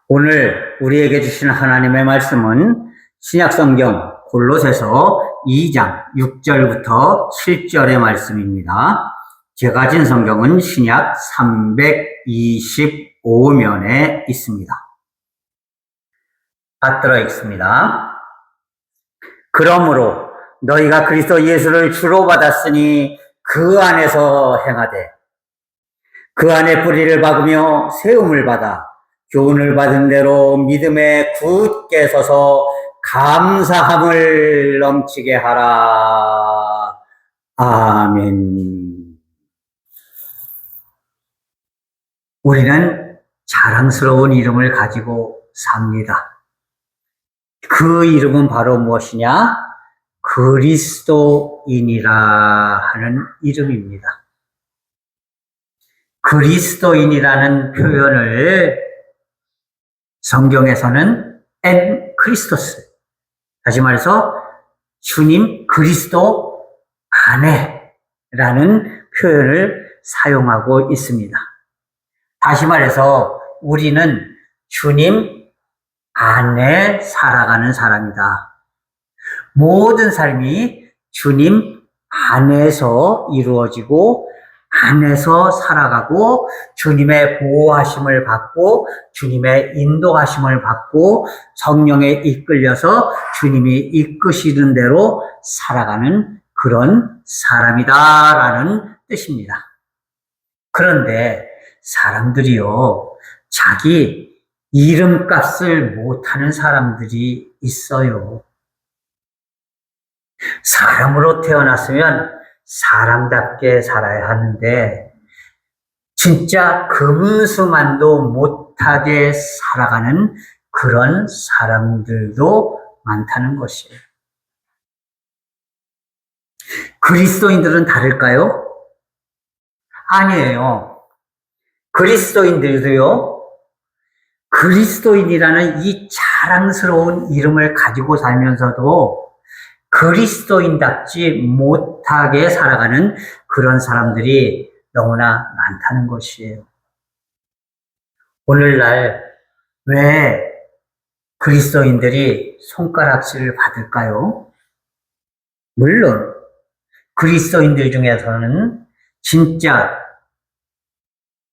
오늘 우리에게 주신 하나님의 말씀은 신약성경 골로새서 2장 6절부터 7절의 말씀입니다. 제가 가진 성경은 신약 325면에 있습니다. 받들어 있습니다. 그러므로 너희가 그리스도 예수를 주로 받았으니 그 안에서 행하되 그 안에 뿌리를 박으며 세움을 받아 교훈을 받은 대로 믿음에 굳게 서서 감사함을 넘치게 하라. 아멘. 우리는 자랑스러운 이름을 가지고 삽니다. 그 이름은 바로 무엇이냐? 그리스도인이라 하는 이름입니다. 그리스도인이라는 표현을 성경에서는 엔 크리스토스, 다시 말해서 주님 그리스도 안에라는 표현을 사용하고 있습니다. 다시 말해서 우리는 주님 안에 살아가는 사람이다. 모든 삶이 주님 안에서 이루어지고 안에서 살아가고 주님의 보호하심을 받고 주님의 인도하심을 받고 성령에 이끌려서 주님이 이끄시는 대로 살아가는 그런 사람이다라는 뜻입니다. 그런데 사람들이요, 자기 이름값을 못하는 사람들이 있어요. 사람으로 태어났으면 사람답게 살아야 하는데 진짜 금수만도 못하게 살아가는 그런 사람들도 많다는 것이에요. 그리스도인들은 다를까요? 아니에요. 그리스도인들도요, 그리스도인이라는 이 자랑스러운 이름을 가지고 살면서도 그리스도인답지 못하게 살아가는 그런 사람들이 너무나 많다는 것이에요. 오늘날 왜 그리스도인들이 손가락질을 받을까요? 물론 그리스도인들 중에서는 진짜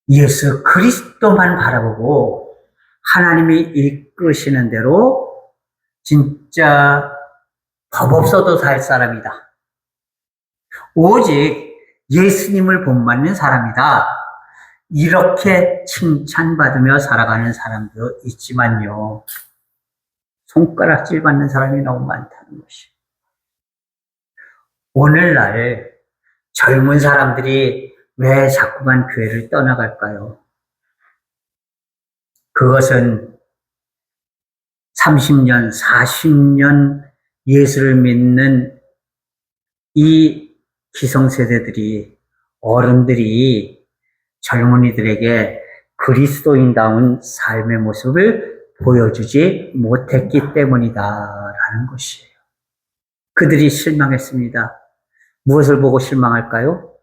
예수 그리스도만 바라보고 하나님이 이끄시는 대로 진짜 법 없어도 살 사람이다. 오직 예수님을 본받는 사람이다. 이렇게 칭찬받으며 살아가는 사람도 있지만요. 손가락질 받는 사람이 너무 많다는 것이. 오늘날 젊은 사람들이 왜 자꾸만 교회를 떠나갈까요? 그것은 30년, 40년 예수를 믿는 이 기성세대들이, 어른들이 젊은이들에게 그리스도인다운 삶의 모습을 보여주지 못했기 때문이다라는 것이에요. 그들이 실망했습니다. 무엇을 보고 실망할까요?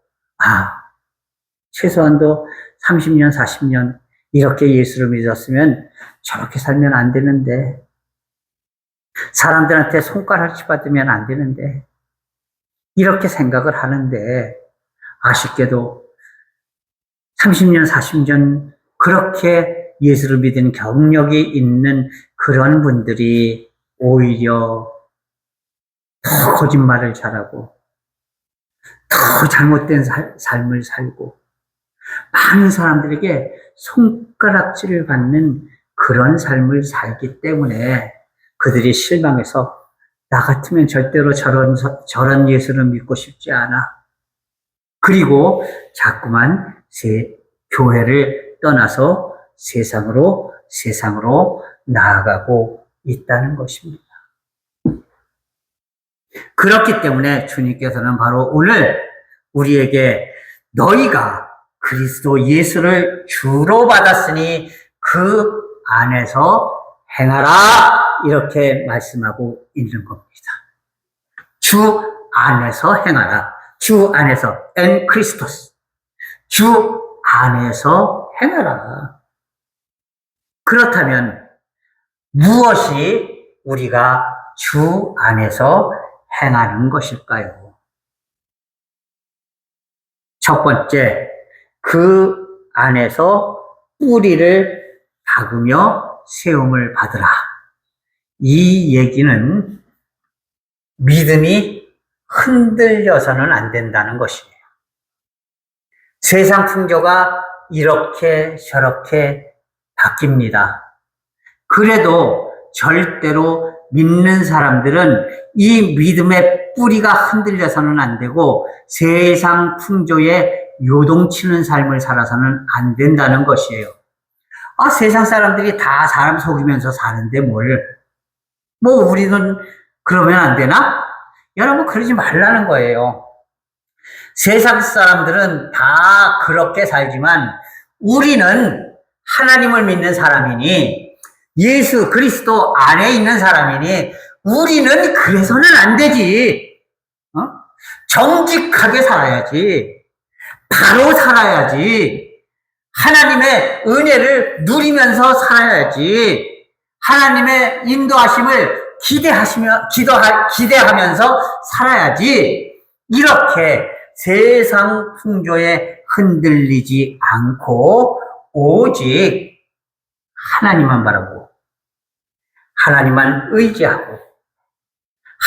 최소한도 30년, 40년 이렇게 예수를 믿었으면 저렇게 살면 안 되는데, 사람들한테 손가락질 받으면 안 되는데, 이렇게 생각을 하는데, 아쉽게도 30년, 40년 그렇게 예수를 믿은 경력이 있는 그런 분들이 오히려 더 거짓말을 잘하고 더 잘못된 삶을 살고 많은 사람들에게 손가락질을 받는 그런 삶을 살기 때문에 그들이 실망해서 나 같으면 절대로 저런 예수를 믿고 싶지 않아. 그리고 자꾸만 교회를 떠나서 세상으로 나아가고 있다는 것입니다. 그렇기 때문에 주님께서는 바로 오늘 우리에게 너희가 그리스도 예수를 주로 받았으니 그 안에서 행하라 이렇게 말씀하고 있는 겁니다. 주 안에서 행하라. 주 안에서 엔 크리스토스. 주 안에서 행하라. 그렇다면 무엇이 우리가 주 안에서 행하는 것일까요? 첫 번째, 그 안에서 뿌리를 박으며 세움을 받으라. 이 얘기는 믿음이 흔들려서는 안 된다는 것이에요. 세상 풍조가 이렇게 저렇게 바뀝니다. 그래도 절대로 믿는 사람들은 이 믿음의 뿌리가 흔들려서는 안 되고 세상 풍조에 요동치는 삶을 살아서는 안 된다는 것이에요. 세상 사람들이 다 사람 속이면서 사는데 우리는 그러면 안 되나? 여러분, 그러지 말라는 거예요. 세상 사람들은 다 그렇게 살지만 우리는 하나님을 믿는 사람이니 예수 그리스도 안에 있는 사람이니 우리는 그래서는 안 되지. 정직하게 살아야지. 바로 살아야지. 하나님의 은혜를 누리면서 살아야지. 하나님의 인도하심을 기대하면서 살아야지. 이렇게 세상 풍조에 흔들리지 않고 오직 하나님만 바라보고 하나님만 의지하고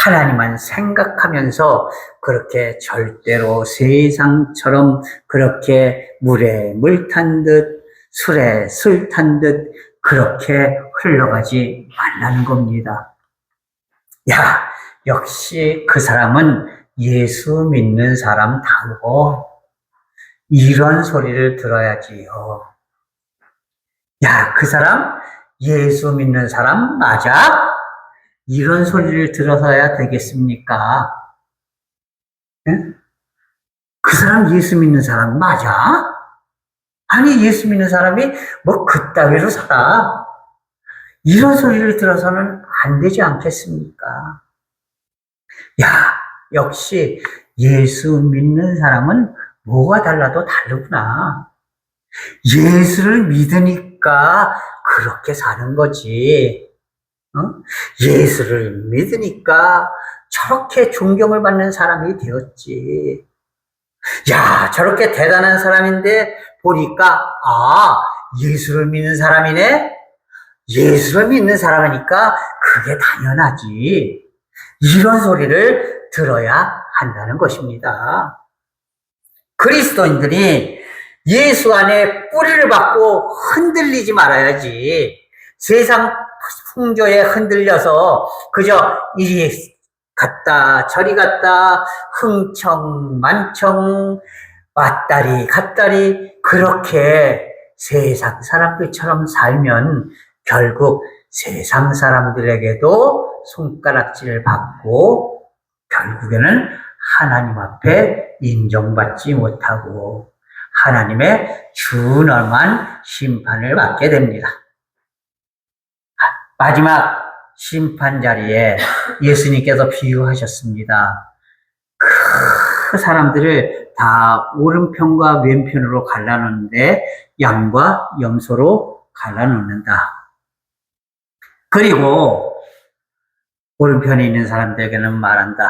하나님만 생각하면서 그렇게 절대로 세상처럼 그렇게 물에 물 탄 듯 술에 술 탄 듯 그렇게 흘러가지 말라는 겁니다. 역시 그 사람은 예수 믿는 사람다워. 이런 소리를 들어야지요. 그 사람 예수 믿는 사람 맞아? 이런 소리를 들어서야 되겠습니까? 응? 그 사람 예수 믿는 사람 맞아? 아니, 예수 믿는 사람이 그따위로 살아. 이런 소리를 들어서는 안 되지 않겠습니까? 역시 예수 믿는 사람은 뭐가 달라도 다르구나. 예수를 믿으니까 그렇게 사는 거지. 예수를 믿으니까 저렇게 존경을 받는 사람이 되었지. 저렇게 대단한 사람인데 보니까 예수를 믿는 사람이네? 예수를 믿는 사람이니까 그게 당연하지. 이런 소리를 들어야 한다는 것입니다. 그리스도인들이 예수 안에 뿌리를 박고 흔들리지 말아야지. 세상 풍조에 흔들려서 그저 이리 갔다 저리 갔다 흥청만청 왔다리 갔다리 그렇게 세상 사람들처럼 살면 결국 세상 사람들에게도 손가락질을 받고 결국에는 하나님 앞에 인정받지 못하고 하나님의 준엄한 심판을 받게 됩니다. 마지막 심판 자리에 예수님께서 비유하셨습니다. 그 사람들을 다 오른편과 왼편으로 갈라놓는데 양과 염소로 갈라놓는다. 그리고 오른편에 있는 사람들에게는 말한다.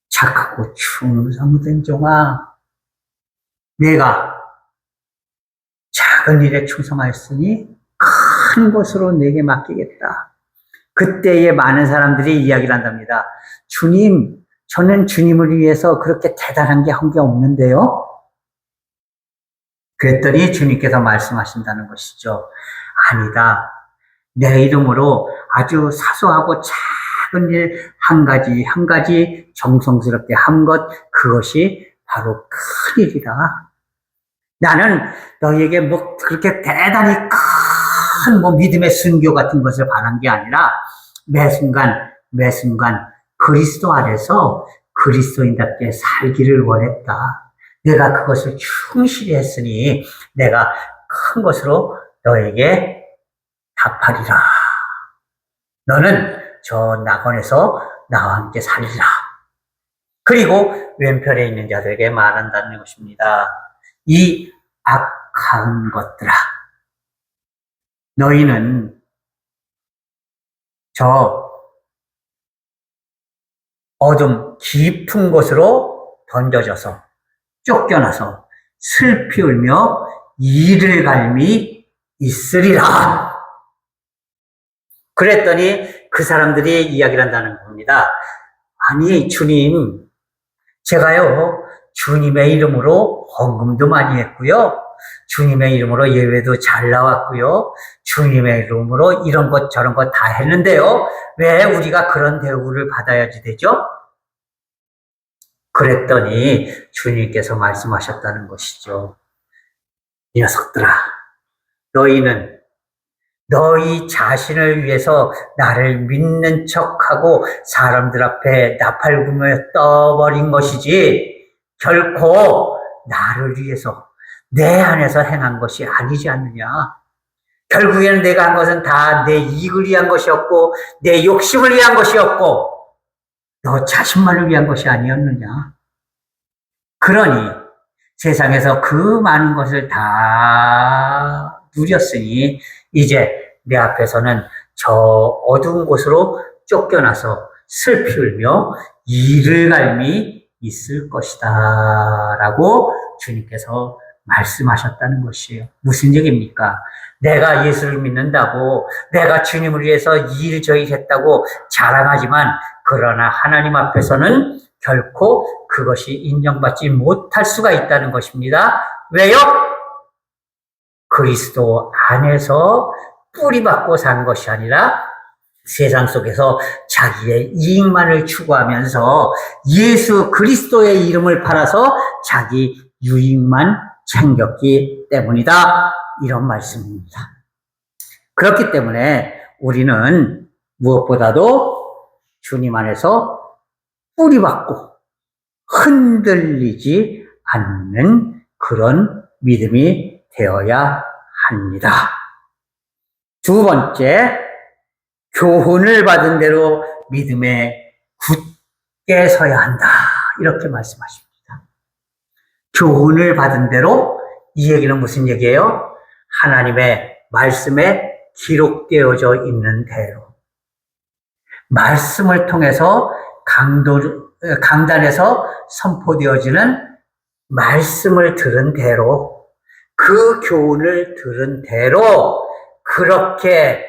착하고 충성된 종아, 내가 작은 일에 충성하였으니 큰 것으로 내게 맡기겠다. 그때에 많은 사람들이 이야기를 한답니다. 주님, 저는 주님을 위해서 그렇게 대단한 게 한 게 없는데요. 그랬더니 주님께서 말씀하신다는 것이죠. 아니다. 내 이름으로 아주 사소하고 작은 일 한 가지 정성스럽게 한 것, 그것이 바로 큰 일이다. 나는 너에게 그렇게 대단히 큰 믿음의 순교 같은 것을 바란 게 아니라 매 순간 그리스도 안에서 그리스도인답게 살기를 원했다. 내가 그것을 충실히 했으니 내가 큰 것으로 너에게 답하리라. 너는 저 낙원에서 나와 함께 살리라. 그리고 왼편에 있는 자들에게 말한다는 것입니다. 이 악한 것들아, 너희는 저 어둠 깊은 곳으로 던져져서 쫓겨나서 슬피 울며 이를 갈미 있으리라. 그랬더니 그 사람들이 이야기를 한다는 겁니다. 아니 주님, 제가요 주님의 이름으로 헌금도 많이 했고요, 주님의 이름으로 예배도 잘 나왔고요, 주님의 이름으로 이런 것 저런 것 다 했는데요, 왜 우리가 그런 대우를 받아야지 되죠? 그랬더니 주님께서 말씀하셨다는 것이죠. 이 녀석들아, 너희는 너희 자신을 위해서 나를 믿는 척하고 사람들 앞에 나팔구며 떠버린 것이지 결코 나를 위해서 내 안에서 행한 것이 아니지 않느냐. 결국에는 내가 한 것은 다 내 이익을 위한 것이었고 내 욕심을 위한 것이었고 너 자신만을 위한 것이 아니었느냐. 그러니 세상에서 그 많은 것을 다 누렸으니 이제 내 앞에서는 저 어두운 곳으로 쫓겨나서 슬피 울며 이를 갈미 있을 것이다 라고 주님께서 말씀하셨다는 것이에요. 무슨 얘기입니까? 내가 예수를 믿는다고, 내가 주님을 위해서 이 일 저 일 했다고 자랑하지만 그러나 하나님 앞에서는 결코 그것이 인정받지 못할 수가 있다는 것입니다. 왜요? 그리스도 안에서 뿌리박고 산 것이 아니라 세상 속에서 자기의 이익만을 추구하면서 예수 그리스도의 이름을 팔아서 자기 유익만 챙겼기 때문이다. 이런 말씀입니다. 그렇기 때문에 우리는 무엇보다도 주님 안에서 뿌리박고 흔들리지 않는 그런 믿음이 되어야 합니다. 두 번째, 교훈을 받은 대로 믿음에 굳게 서야 한다. 이렇게 말씀하십니다. 교훈을 받은 대로, 이 얘기는 무슨 얘기예요? 하나님의 말씀에 기록되어져 있는 대로. 말씀을 통해서 강단에서 선포되어지는 말씀을 들은 대로, 그 교훈을 들은 대로 그렇게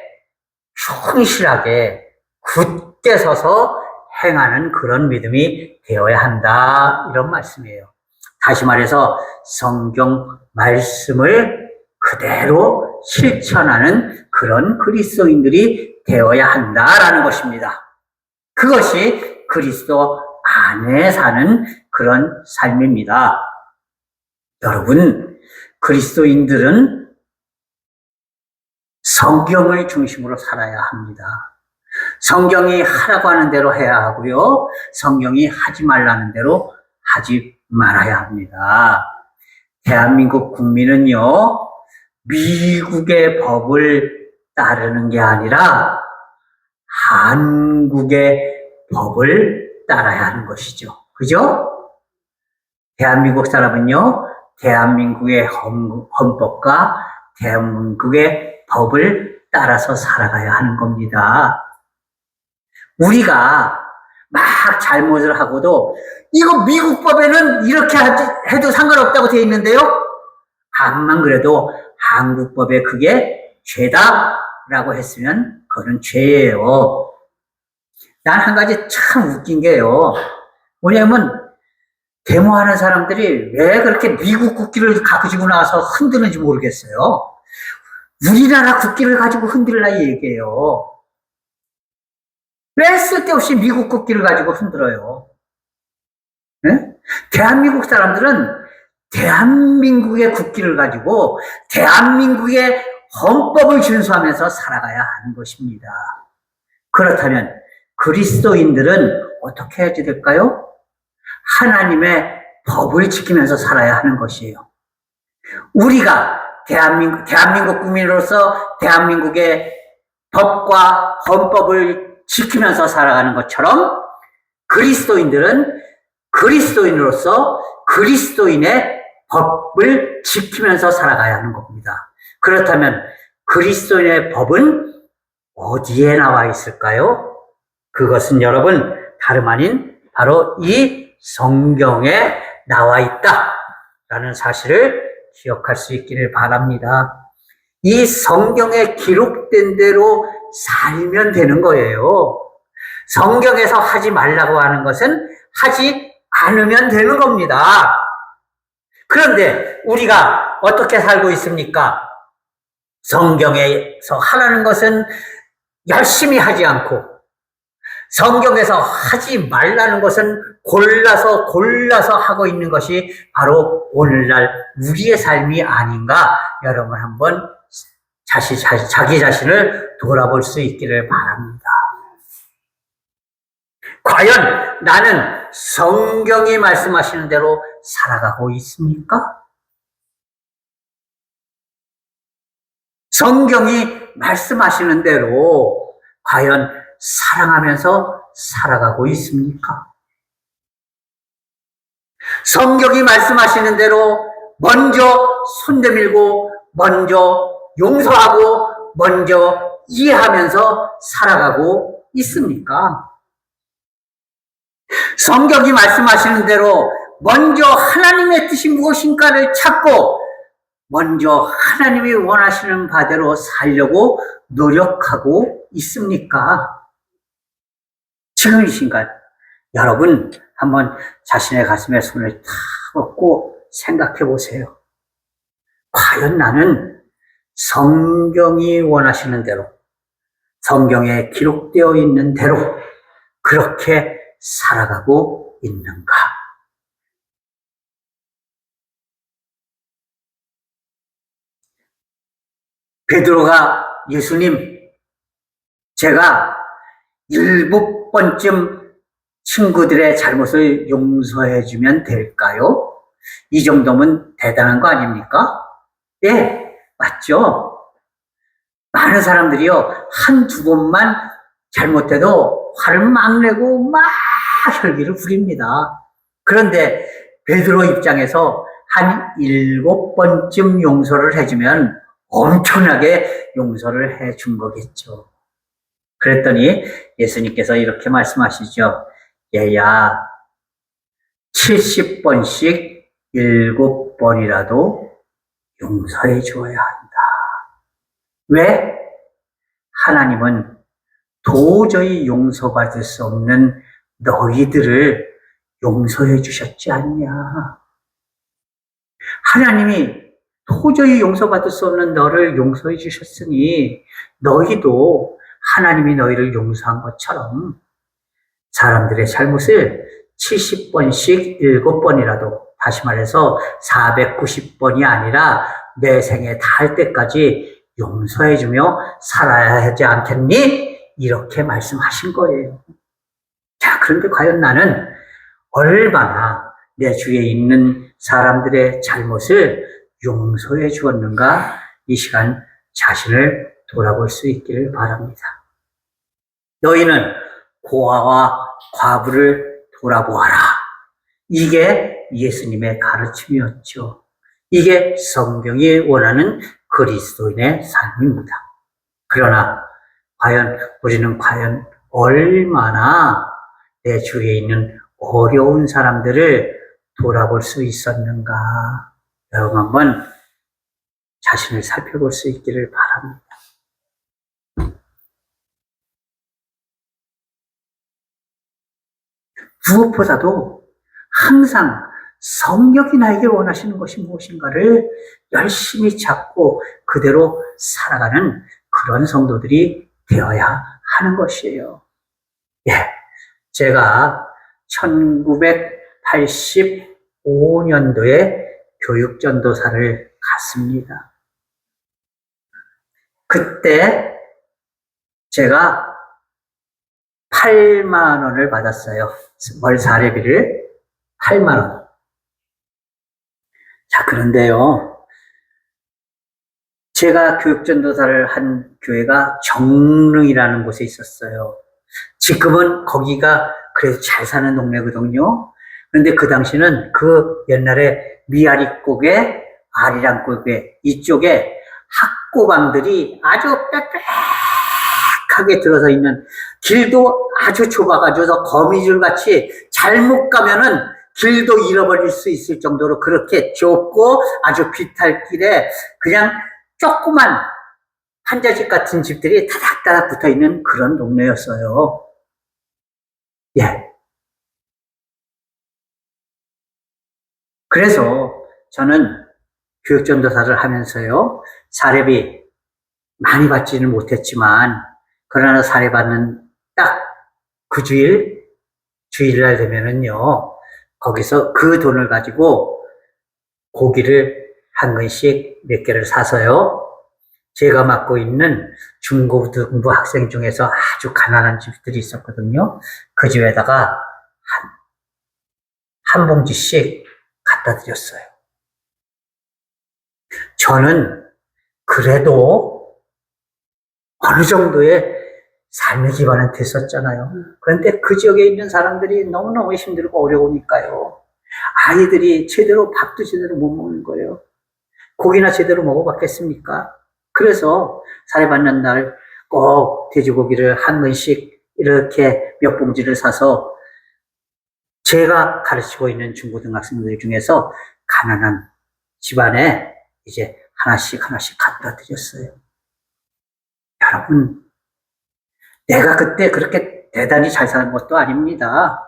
충실하게 굳게 서서 행하는 그런 믿음이 되어야 한다. 이런 말씀이에요. 다시 말해서 성경 말씀을 그대로 실천하는 그런 그리스도인들이 되어야 한다라는 것입니다. 그것이 그리스도 안에 사는 그런 삶입니다. 여러분, 그리스도인들은 성경을 중심으로 살아야 합니다. 성경이 하라고 하는 대로 해야 하고요, 성경이 하지 말라는 대로 하지 말아야 합니다. 대한민국 국민은요, 미국의 법을 따르는 게 아니라 한국의 법을 따라야 하는 것이죠. 그죠? 대한민국 사람은요, 대한민국의 헌법과 대한민국의 법을 따라서 살아가야 하는 겁니다. 우리가 막 잘못을 하고도 이거 미국 법에는 이렇게 해도 상관없다고 되어 있는데요, 암만 그래도 한국 법에 그게 죄다라고 했으면 그건 죄예요. 난 한 가지 참 웃긴 게요, 뭐냐면 데모하는 사람들이 왜 그렇게 미국 국기를 가지고 나와서 흔드는지 모르겠어요. 우리나라 국기를 가지고 흔들라 얘기해요. 왜 쓸데없이 미국 국기를 가지고 흔들어요? 네? 대한민국 사람들은 대한민국의 국기를 가지고 대한민국의 헌법을 준수하면서 살아가야 하는 것입니다. 그렇다면 그리스도인들은 어떻게 해야지 될까요? 하나님의 법을 지키면서 살아야 하는 것이에요. 우리가 대한민국 국민으로서 대한민국의 법과 헌법을 지키면서 살아가는 것처럼 그리스도인들은 그리스도인으로서 그리스도인의 법을 지키면서 살아가야 하는 겁니다. 그렇다면 그리스도인의 법은 어디에 나와 있을까요? 그것은 여러분 다름 아닌 바로 이 성경에 나와 있다라는 사실을 기억할 수 있기를 바랍니다. 이 성경에 기록된 대로 살면 되는 거예요. 성경에서 하지 말라고 하는 것은 하지 않으면 되는 겁니다. 그런데 우리가 어떻게 살고 있습니까? 성경에서 하라는 것은 열심히 하지 않고 성경에서 하지 말라는 것은 골라서 하고 있는 것이 바로 오늘날 우리의 삶이 아닌가 여러분 한번 자기 자신을 돌아볼 수 있기를 바랍니다. 과연 나는 성경이 말씀하시는 대로 살아가고 있습니까? 성경이 말씀하시는 대로 과연 사랑하면서 살아가고 있습니까? 성경이 말씀하시는 대로 먼저 손 내밀고 먼저 용서하고 먼저 이해하면서 살아가고 있습니까? 성경이 말씀하시는 대로 먼저 하나님의 뜻이 무엇인가를 찾고 먼저 하나님이 원하시는 바대로 살려고 노력하고 있습니까? 지금 이 순간 여러분 한번 자신의 가슴에 손을 탁 얹고 생각해 보세요. 과연 나는 성경이 원하시는 대로 성경에 기록되어 있는 대로 그렇게 살아가고 있는가? 베드로가 예수님, 제가 7번쯤 친구들의 잘못을 용서해 주면 될까요? 이 정도면 대단한 거 아닙니까? 예, 맞죠? 많은 사람들이요, 한두 번만 잘못해도 화를 막 내고 막 혈기를 부립니다. 그런데 베드로 입장에서 한 7번쯤 용서를 해주면 엄청나게 용서를 해준 거겠죠. 그랬더니 예수님께서 이렇게 말씀하시죠. 얘야, 70번씩 7번이라도 용서해 줘야 한다. 왜? 하나님은 도저히 용서받을 수 없는 너희들을 용서해 주셨지 않냐. 하나님이 도저히 용서받을 수 없는 너를 용서해 주셨으니 너희도 하나님이 너희를 용서한 것처럼 사람들의 잘못을 70번씩 7번이라도 다시 말해서 490번이 아니라 내 생에 닿을 때까지 용서해주며 살아야 하지 않겠니? 이렇게 말씀하신 거예요. 자, 그런데 과연 나는 얼마나 내 주위에 있는 사람들의 잘못을 용서해 주었는가? 이 시간 자신을 돌아볼 수 있기를 바랍니다. 너희는 고아와 과부를 돌아보아라. 이게 예수님의 가르침이었죠. 이게 성경이 원하는 그리스도인의 삶입니다. 그러나 우리는 과연 얼마나 내 주위에 있는 어려운 사람들을 돌아볼 수 있었는가? 여러분 한번 자신을 살펴볼 수 있기를 바랍니다. 무엇보다도 항상 성경이 나에게 원하시는 것이 무엇인가를 열심히 찾고 그대로 살아가는 그런 성도들이 되어야 하는 것이에요. 예, 제가 1985년도에 교육전도사를 갔습니다. 그때 제가 8만 원을 받았어요. 월 사례비를 8만 원. 자, 그런데요. 제가 교육전도사를 한 교회가 정릉이라는 곳에 있었어요. 지금은 거기가 그래도 잘 사는 동네거든요. 그런데 그 당시는 그 옛날에 미아리국에 아리랑국에 이쪽에 꼬방들이 아주 빽빽하게 들어서 있는, 길도 아주 좁아가지고 거미줄 같이 잘못 가면은 길도 잃어버릴 수 있을 정도로 그렇게 좁고 아주 비탈길에 그냥 조그만 한자집 같은 집들이 다닥다닥 붙어 있는 그런 동네였어요. 예. 그래서 저는 교육전도사를 하면서요, 사례비 많이 받지는 못했지만, 그러나 사례받는 딱 그 주일날 되면은요, 거기서 그 돈을 가지고 고기를 한 근씩 몇 개를 사서요, 제가 맡고 있는 중고등부 학생 중에서 아주 가난한 집들이 있었거든요. 그 집에다가 한 봉지씩 갖다 드렸어요. 저는 그래도 어느 정도의 삶의 기반은 됐었잖아요. 그런데 그 지역에 있는 사람들이 너무너무 힘들고 어려우니까요. 아이들이 제대로 밥도 제대로 못 먹는 거예요. 고기나 제대로 먹어봤겠습니까? 그래서 사례받는 날 꼭 돼지고기를 한 근씩 이렇게 몇 봉지를 사서 제가 가르치고 있는 중고등학생들 중에서 가난한 집안에 이제 하나씩 갖다 드렸어요. 여러분, 내가 그때 그렇게 대단히 잘 사는 것도 아닙니다.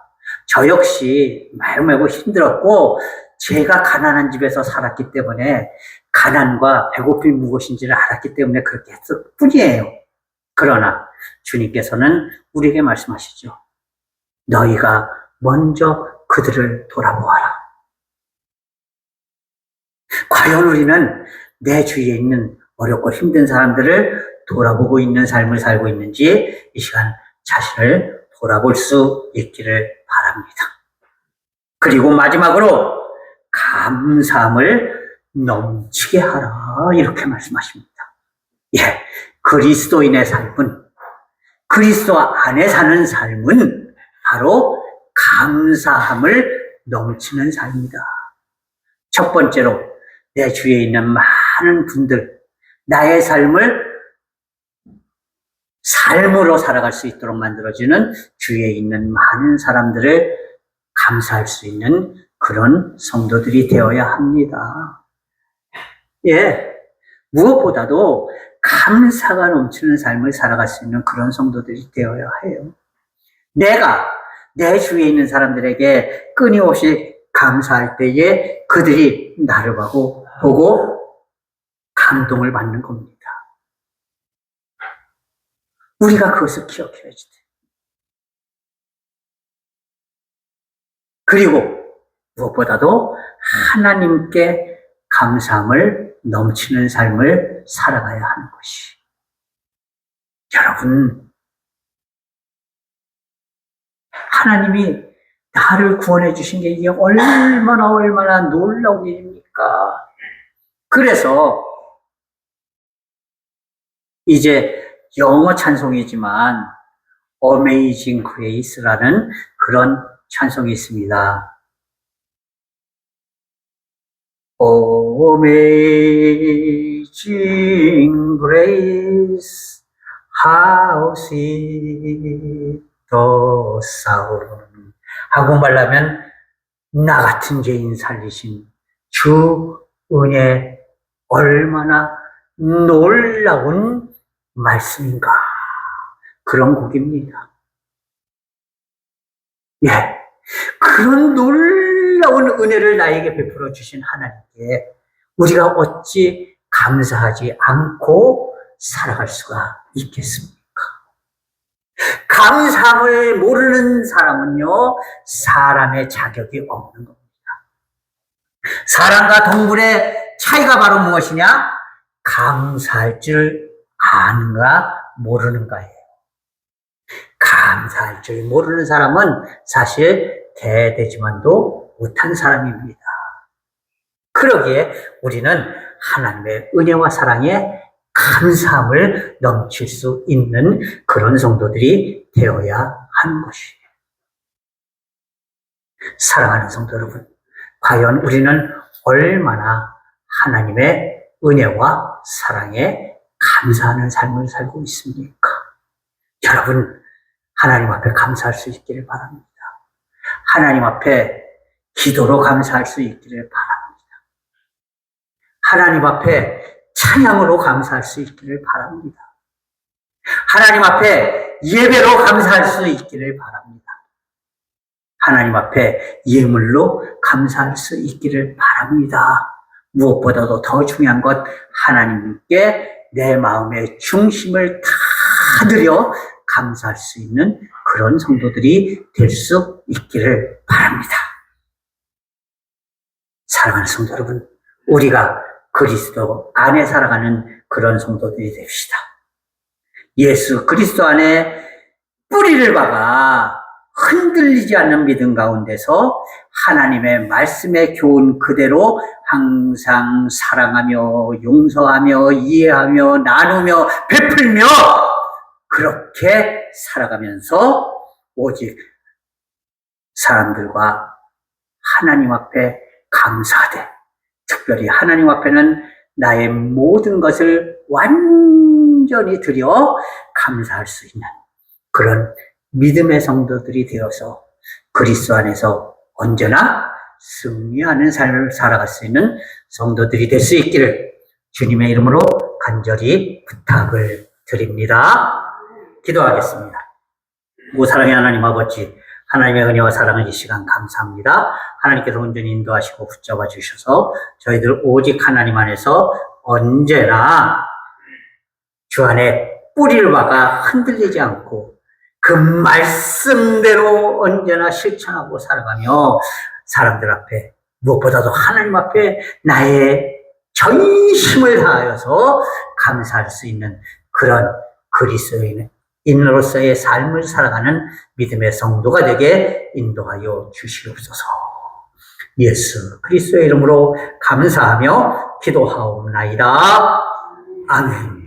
저 역시 매우 힘들었고, 제가 가난한 집에서 살았기 때문에 가난과 배고픔이 무엇인지를 알았기 때문에 그렇게 했을 뿐이에요. 그러나 주님께서는 우리에게 말씀하시죠. 너희가 먼저 그들을 돌아보아라. 과연 우리는 내 주위에 있는 어렵고 힘든 사람들을 돌아보고 있는 삶을 살고 있는지 이 시간 자신을 돌아볼 수 있기를 바랍니다. 그리고 마지막으로 감사함을 넘치게 하라, 이렇게 말씀하십니다. 예, 그리스도인의 삶은, 그리스도 안에 사는 삶은 바로 감사함을 넘치는 삶이다. 첫 번째로 내 주위에 있는 많은 분들, 나의 삶으로 살아갈 수 있도록 만들어주는 주위에 있는 많은 사람들을 감사할 수 있는 그런 성도들이 되어야 합니다. 예, 무엇보다도 감사가 넘치는 삶을 살아갈 수 있는 그런 성도들이 되어야 해요. 내가 내 주위에 있는 사람들에게 끊임없이 감사할 때에 그들이 나를 보고 감동을 받는 겁니다. 우리가 그것을 기억해야지 돼. 그리고 무엇보다도 하나님께 감사함을 넘치는 삶을 살아가야 하는 것이. 여러분, 하나님이 나를 구원해 주신 게 이게 얼마나 놀라운 일입니까? 그래서 이제 영어 찬송이지만 Amazing Grace라는 그런 찬송이 있습니다. Amazing Grace, how sweet the sound. 한국말로 하면 나 같은 죄인 살리신 주 은혜 얼마나 놀라운 말씀인가. 그런 곡입니다. 예. 그런 놀라운 은혜를 나에게 베풀어 주신 하나님께 우리가 어찌 감사하지 않고 살아갈 수가 있겠습니까? 감사함을 모르는 사람은요, 사람의 자격이 없는 겁니다. 사람과 동물의 차이가 바로 무엇이냐? 감사할 줄 아는가 모르는가예요. 감사할 줄 모르는 사람은 사실 대대지만도 못한 사람입니다. 그러기에 우리는 하나님의 은혜와 사랑에 감사함을 넘칠 수 있는 그런 성도들이 되어야 하는 것이에요. 사랑하는 성도 여러분, 과연 우리는 얼마나 하나님의 은혜와 사랑에 감사하는 삶을 살고 있습니까? 여러분, 하나님 앞에 감사할 수 있기를 바랍니다. 하나님 앞에 기도로 감사할 수 있기를 바랍니다. 하나님 앞에 찬양으로 감사할 수 있기를 바랍니다. 하나님 앞에 예배로 감사할 수 있기를 바랍니다. 하나님 앞에 예물로 감사할 수 있기를 바랍니다. 무엇보다도 더 중요한 것, 하나님께 내 마음의 중심을 다 드려 감사할 수 있는 그런 성도들이 될 수 있기를 바랍니다. 사랑하는 성도 여러분, 우리가 그리스도 안에 살아가는 그런 성도들이 됩시다. 예수 그리스도 안에 뿌리를 박아 흔들리지 않는 믿음 가운데서 하나님의 말씀의 교훈 그대로 항상 사랑하며 용서하며 이해하며 나누며 베풀며 그렇게 살아가면서 오직 사람들과 하나님 앞에 감사하되, 특별히 하나님 앞에는 나의 모든 것을 완전히 드려 감사할 수 있는 그런 믿음의 성도들이 되어서 그리스도 안에서 언제나 승리하는 삶을 살아갈 수 있는 성도들이 될 수 있기를 주님의 이름으로 간절히 부탁을 드립니다. 기도하겠습니다. 사랑의 하나님 아버지, 하나님의 은혜와 사랑을 이 시간 감사합니다. 하나님께서 온전히 인도하시고 붙잡아 주셔서 저희들 오직 하나님 안에서 언제나 주 안에 뿌리를 박아 흔들리지 않고 그 말씀대로 언제나 실천하고 살아가며 사람들 앞에, 무엇보다도 하나님 앞에 나의 전심을 다하여서 감사할 수 있는 그런 그리스도인으로서의 삶을 살아가는 믿음의 성도가 되게 인도하여 주시옵소서. 예수 그리스도의 이름으로 감사하며 기도하옵나이다. 아멘.